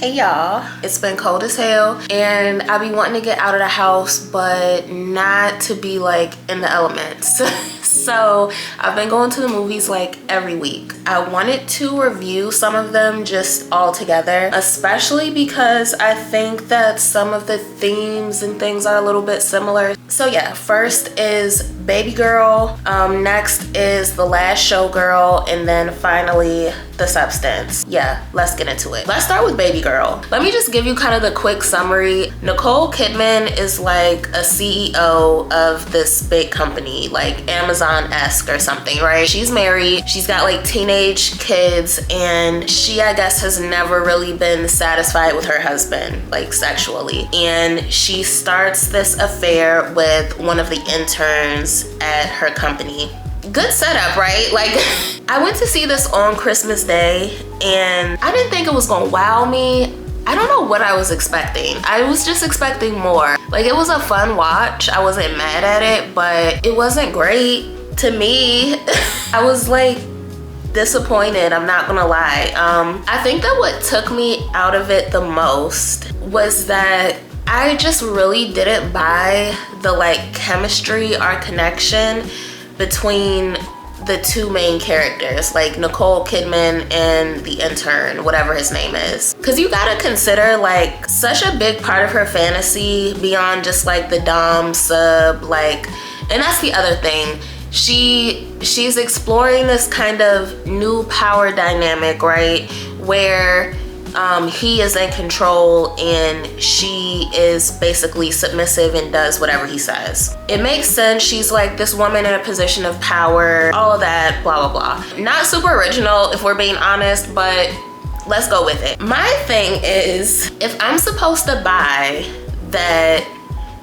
Hey y'all, it's been cold as hell and I be wanting to get out of the house but not to be like in the elements. So I've been going to the movies like every week. I wanted to review some of them just all together, especially because I think that some of the themes and things are a little bit similar. So yeah, first is Babygirl, next is The Last Showgirl, and then finally The Substance. Yeah, let's get into it. Let's start with Babygirl. Let me just give you kind of the quick summary. Nicole Kidman is like a CEO of this big company, like Amazon-esque or something, right? She's married, she's got like teenage kids, and she, I guess, has never really been satisfied with her husband, like sexually. And she starts this affair with one of the interns at her company. Good setup, right? Like, I went to see this on Christmas Day and I didn't think it was gonna wow me. I don't know what I was expecting. I was just expecting more. Like, it was a fun watch. I wasn't mad at it, but it wasn't great to me. I was like disappointed, I'm not gonna lie. I think that what took me out of it the most was that I just really didn't buy the like chemistry or connection between the two main characters, like Nicole Kidman and the intern, whatever his name is. Cause you gotta consider like such a big part of her fantasy beyond just like the dom sub, like, and that's the other thing. She's exploring this kind of new power dynamic, right? Where he is in control and she is basically submissive and does whatever he says. It makes sense. She's like this woman in a position of power, all of that, blah, blah, blah. Not super original if we're being honest, but let's go with it. My thing is, if I'm supposed to buy that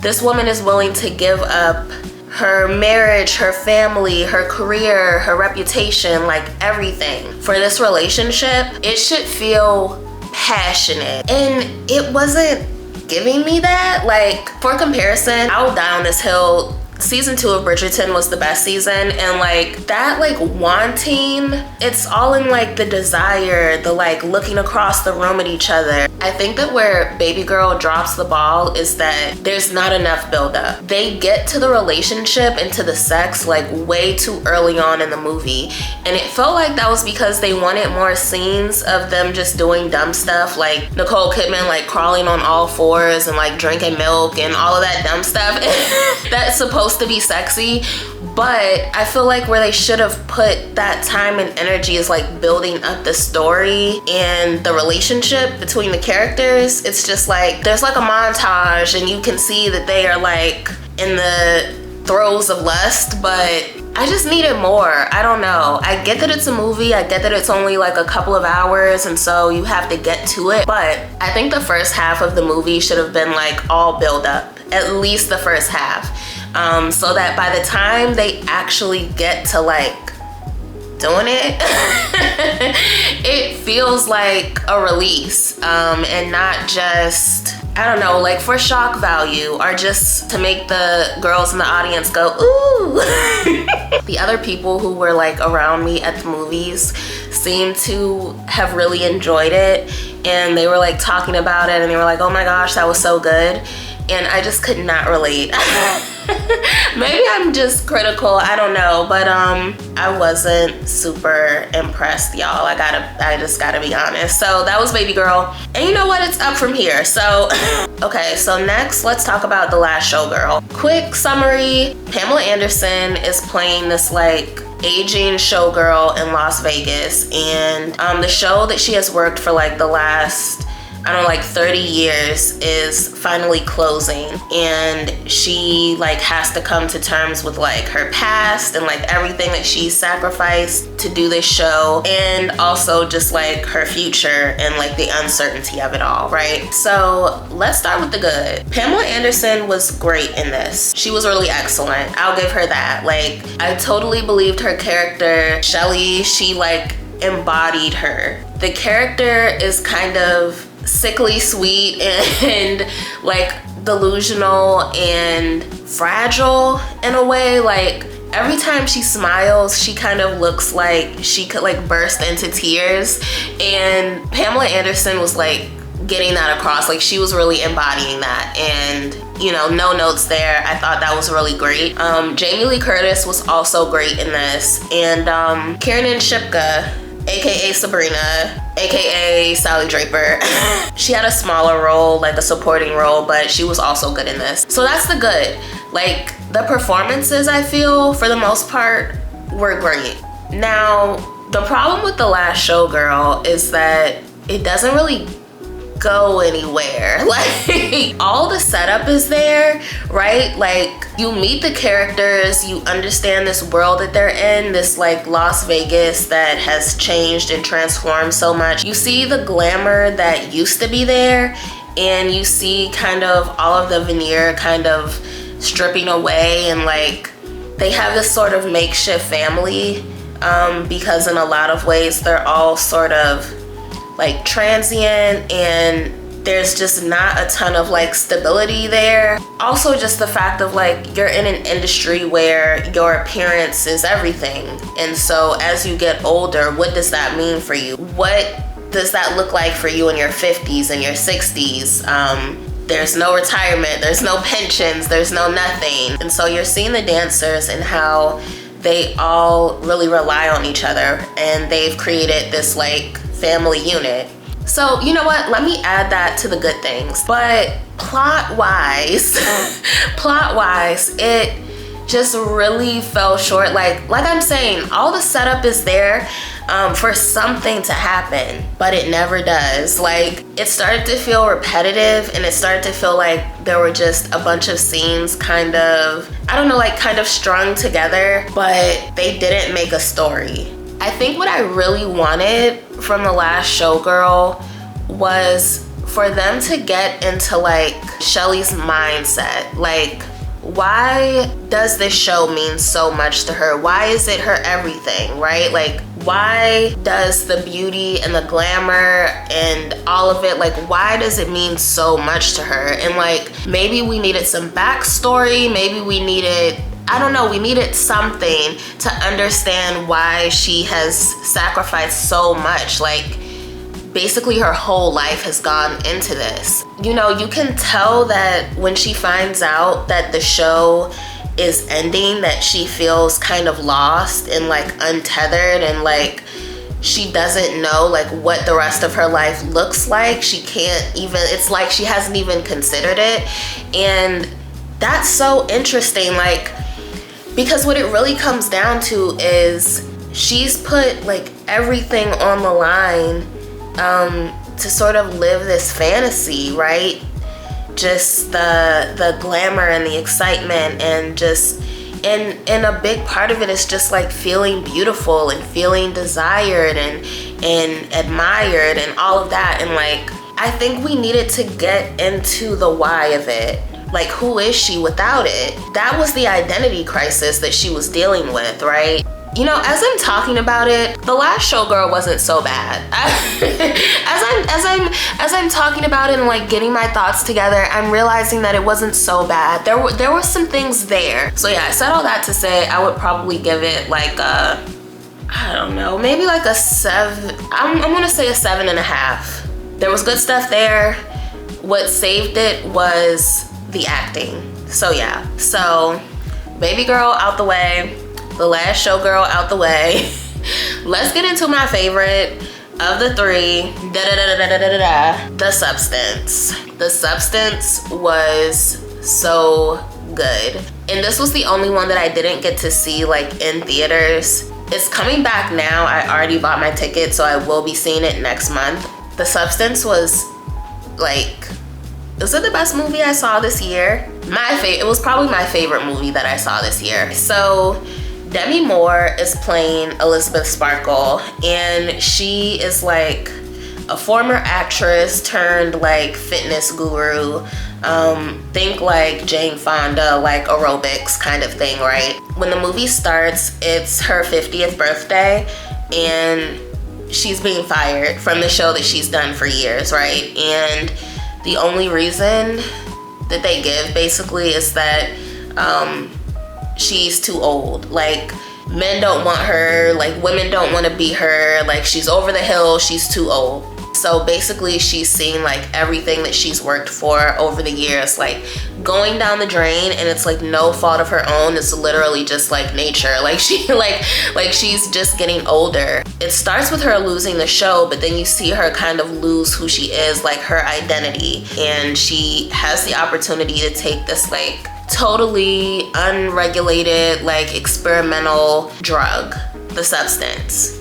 this woman is willing to give up her marriage, her family, her career, her reputation, like everything for this relationship, it should feel passionate, and it wasn't giving me that. Like, for comparison, I'll die on this hill, season 2 of Bridgerton was the best season, and like that like wanting, it's all in like the desire, the like looking across the room at each other. I think that where Babygirl drops the ball is that there's not enough buildup. They get to the relationship and to the sex like way too early on in the movie, and it felt like that was because they wanted more scenes of them just doing dumb stuff, like Nicole Kidman like crawling on all fours and like drinking milk and all of that dumb stuff. That's supposed to be sexy, but I feel like where they should have put that time and energy is like building up the story and the relationship between the characters. It's just like there's like a montage and you can see that they are like in the throes of lust, but I just needed more. I don't know. I get that it's a movie. I get that it's only like a couple of hours and so you have to get to it, but I think the first half of the movie should have been like all build up, at least the first half. So that by the time they actually get to like doing it, it feels like a release, and not just, I don't know, like for shock value or just to make the girls in the audience go, ooh. The other people who were like around me at the movies seemed to have really enjoyed it, and they were like talking about it and they were like, oh my gosh, that was so good. And I just could not relate. Maybe I'm just critical, I don't know, but I wasn't super impressed, y'all. I just gotta be honest. So that was Babygirl, and you know what, it's up from here. So okay, so next let's talk about The Last Showgirl. Quick summary: Pamela Anderson is playing this like aging showgirl in Las Vegas, and the show that she has worked for like the last, I don't know, like 30 years is finally closing, and she like has to come to terms with like her past and like everything that she sacrificed to do this show, and also just like her future and like the uncertainty of it all, right? So let's start with the good. Pamela Anderson was great in this. She was really excellent. I'll give her that. Like, I totally believed her character, Shelly. She like embodied her. The character is kind of sickly sweet and like delusional and fragile in a way. Like every time she smiles, she kind of looks like she could like burst into tears, and Pamela Anderson was like getting that across. Like, she was really embodying that, and you know, no notes there. I thought that was really great. Jamie Lee Curtis was also great in this, and Kiernan Shipka, aka Sabrina, aka Sally Draper. She had a smaller role, like a supporting role, but she was also good in this. So that's the good. Like, the performances, I feel, for the most part, were great. Now, the problem with The Last Showgirl is that it doesn't really go anywhere. Like, all the setup is there, right? Like, you meet the characters, you understand this world that they're in, this like Las Vegas that has changed and transformed so much. You see the glamour that used to be there, and you see kind of all of the veneer kind of stripping away, and like they have this sort of makeshift family, because in a lot of ways they're all sort of like transient, and there's just not a ton of like stability there. Also, just the fact of like, you're in an industry where your appearance is everything, and so as you get older, what does that mean for you? What does that look like for you in your 50s and your 60s? There's no retirement, there's no pensions, there's no nothing. And so you're seeing the dancers and how they all really rely on each other, and they've created this like family unit. So you know what, let me add that to the good things. But plot-wise, it just really fell short. Like I'm saying, all the setup is there for something to happen, but it never does. Like, it started to feel repetitive, and it started to feel like there were just a bunch of scenes kind of, I don't know, like kind of strung together, but they didn't make a story. I think what I really wanted from The Last Showgirl was for them to get into like Shelley's mindset. Like, why does this show mean so much to her? Why is it her everything, right? Like, why does the beauty and the glamour and all of it, like, why does it mean so much to her? And like, maybe we needed some backstory, maybe we needed, I don't know, we needed something to understand why she has sacrificed so much. Like, basically her whole life has gone into this. You know, you can tell that when she finds out that the show is ending, that she feels kind of lost and like untethered, and like she doesn't know like what the rest of her life looks like. She can't even, it's like she hasn't even considered it. And that's so interesting, like, because what it really comes down to is she's put like everything on the line to sort of live this fantasy, right? Just the glamour and the excitement, and just, and a big part of it is just like feeling beautiful and feeling desired and admired and all of that. And like, I think we needed to get into the why of it. Like, who is she without it? That was the identity crisis that she was dealing with, right? You know, as I'm talking about it, The Last Showgirl wasn't so bad. As I'm talking about it and like getting my thoughts together, I'm realizing that it wasn't so bad. There were some things there. So yeah, I said all that to say I would probably give it like a, I don't know, maybe like a 7. I'm gonna say a 7.5. There was good stuff there. What saved it was the acting. So yeah, so Babygirl out the way, The Last Showgirl out the way. Let's get into my favorite of the three. The Substance. The Substance was so good. And this was the only one that I didn't get to see like in theaters. It's coming back now. I already bought my ticket, so I will be seeing it next month. The Substance was like, was it the best movie I saw this year? It was probably my favorite movie that I saw this year. So Demi Moore is playing Elizabeth Sparkle, and she is like a former actress turned like fitness guru. Think like Jane Fonda, like aerobics kind of thing, right? When the movie starts, it's her 50th birthday, and she's being fired from the show that she's done for years, right? And the only reason that they give basically is that she's too old. Like, men don't want her, like women don't want to be her, like she's over the hill, she's too old. So basically she's seen like everything that she's worked for over the years like going down the drain, and it's like no fault of her own. It's literally just like nature. Like she like she's just getting older. It starts with her losing the show, but then you see her kind of lose who she is, like her identity, and she has the opportunity to take this like totally unregulated like experimental drug, the substance,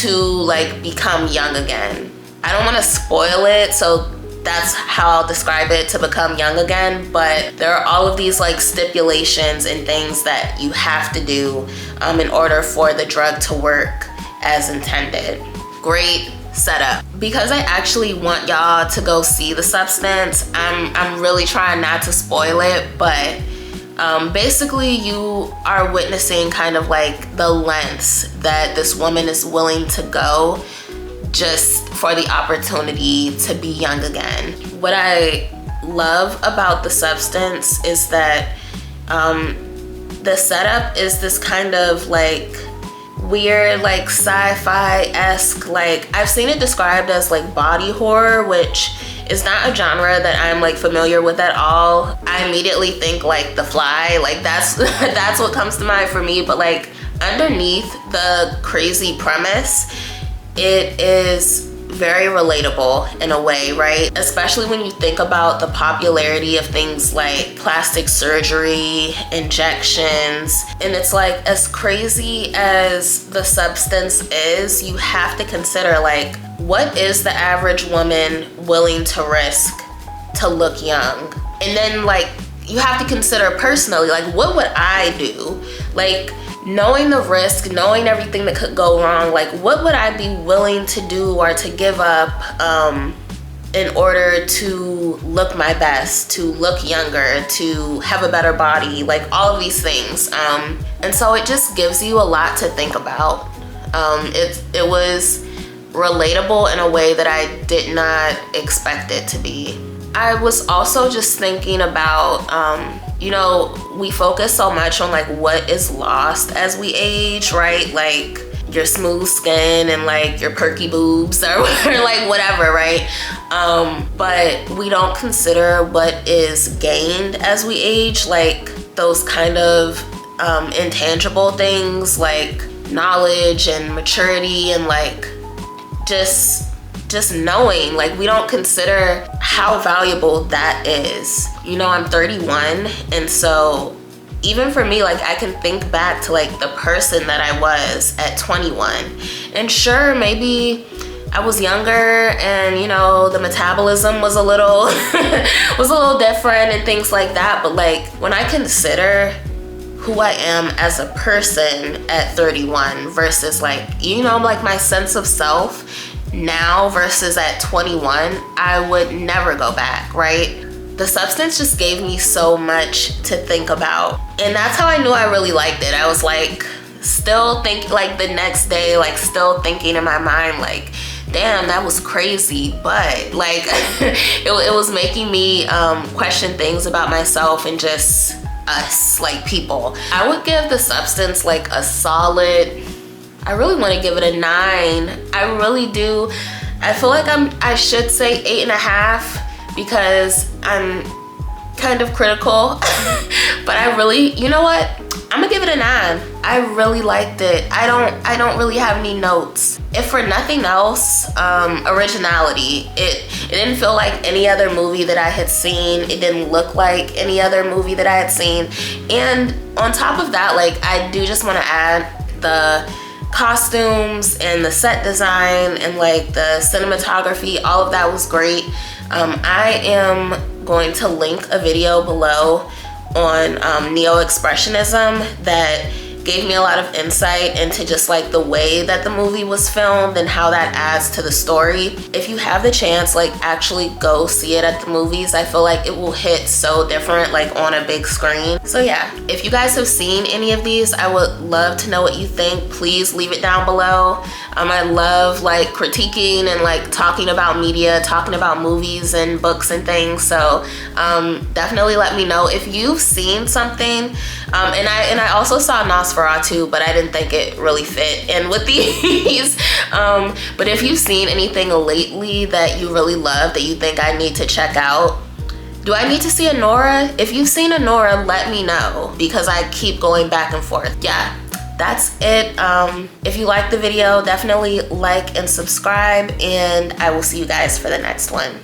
to like become young again. I don't want to spoil it, so that's how I'll describe it, to become young again. But there are all of these like stipulations and things that you have to do in order for the drug to work as intended. Great setup. Because I actually want y'all to go see the substance, I'm really trying not to spoil it, but basically you are witnessing kind of like the lengths that this woman is willing to go just for the opportunity to be young again. What I love about the substance is that the setup is this kind of like weird like sci-fi-esque, like I've seen it described as like body horror, which is not a genre that I'm like familiar with at all. I immediately think like The Fly, like that's that's what comes to mind for me. But like underneath the crazy premise, it is very relatable in a way, right? Especially when you think about the popularity of things like plastic surgery, injections, and it's like as crazy as the substance is, you have to consider like what is the average woman willing to risk to look young? And then like you have to consider personally, like what would I do? Like knowing the risk, knowing everything that could go wrong, like what would I be willing to do or to give up in order to look my best, to look younger, to have a better body, like all of these things. And so it just gives you a lot to think about. It was relatable in a way that I did not expect it to be. I was also just thinking about, you know, we focus so much on like what is lost as we age, right? Like your smooth skin and like your perky boobs or like whatever, right? But we don't consider what is gained as we age, like those kind of intangible things like knowledge and maturity and like just knowing. Like we don't consider how valuable that is. You know, I'm 31, and so even for me, like I can think back to like the person that I was at 21, and sure, maybe I was younger and you know the metabolism was a little different and things like that, but like when I consider who I am as a person at 31 versus like, you know, like my sense of self now versus at 21, I would never go back, right? The substance just gave me so much to think about, and that's how I knew I really liked it. I was like still think like the next day, like still thinking in my mind like, damn, that was crazy, but like it was making me question things about myself and just us, like people. I would give the substance like a solid, I really want to give it a 9. I really do. I feel like I should say 8.5 because I'm kind of critical, but I really, you know what? I'm gonna give it a 9. I really liked it. I don't really have any notes. If for nothing else, originality. It didn't feel like any other movie that I had seen. It didn't look like any other movie that I had seen. And on top of that, like I do just want to add the costumes and the set design and like the cinematography, all of that was great. I am going to link a video below on Neo-Expressionism that gave me a lot of insight into just like the way that the movie was filmed and how that adds to the story. If you have the chance, like actually go see it at the movies. I feel like it will hit so different like on a big screen. So yeah, if you guys have seen any of these, I would love to know what you think. Please leave it down below. I love like critiquing and like talking about media, talking about movies and books and things. So definitely let me know if you've seen something. And I also saw Nosferatu bra too, but I didn't think it really fit in with these. But if you've seen anything lately that you really love that you think I need to check out, do I need to see a Nora? If you've seen a Nora, let me know, because I keep going back and forth. Yeah, that's it. If you like the video, definitely like and subscribe, and I will see you guys for the next one.